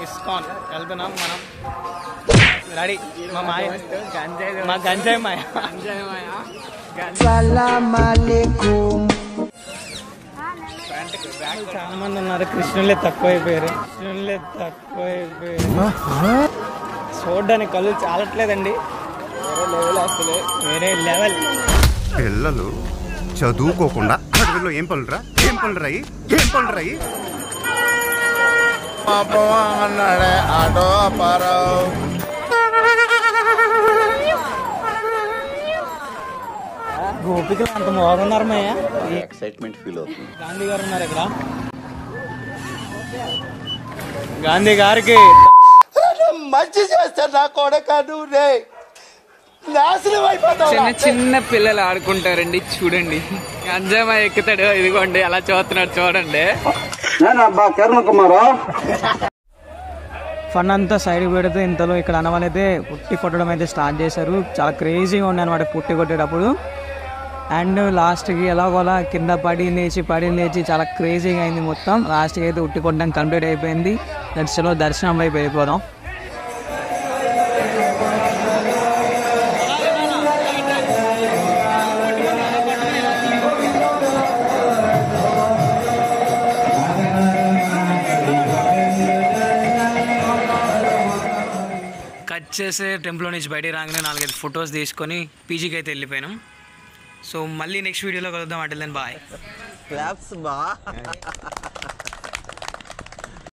ISKCON వెళ్తున్నాం మనం. Ready మా మాయ మా గంజాయి మాయ. చాలా మంది ఉన్నారు. కృష్ణులే తక్కువైపోయారు. చూడడానికి కళ్ళు చాలట్లేదండి. వేరే లెవెల్. పిల్లలు చదువుకోకుండా అడవిలో ఏం పనులురా అన్నాడే ఆటో పారావు. గోపికలు అంత బాగున్నారు మాయ. ఎక్సైట్మెంట్ ఫీల్ అవుతుంది. గాంధీ గారు ఉన్నారు ఇక్కడ. గాంధీ గారికి మంచి చేస్తా నా కొడక నువ్వు నాశనం అయిపోతావు. చిన్న చిన్న పిల్లలు ఆడుకుంటారండి చూడండి. అంజామా ఎక్కుతాడు. ఇదిగోండి అలా చూస్తున్నాడు చూడండి. ఫన్ అంతా సైడ్ పెడితే ఇంతలో ఇక్కడ అన్నవాళ్ళైతే పుట్టి కొట్టడం అయితే స్టార్ట్ చేశారు. చాలా క్రేజీగా ఉంది అనమాట పుట్టి కొట్టేటప్పుడు. అండ్ లాస్ట్కి ఎలాగోలా కింద పడి లేచి చాలా క్రేజీగా అయింది మొత్తం. లాస్ట్కి అయితే ఉట్టి కొట్టడం కంప్లీట్ అయిపోయింది. దర్శనంలో దర్శనం వైపు వెళ్ళిపోదాం. కట్ చేసే టెంపుల్ నుంచి బయటికి రాగానే 4-5 ఫొటోస్ తీసుకొని పీజీకి అయితే వెళ్ళిపోయినాం. సో మళ్ళీ నెక్స్ట్ వీడియోలో కలుద్దాం. అంటే బాయ్.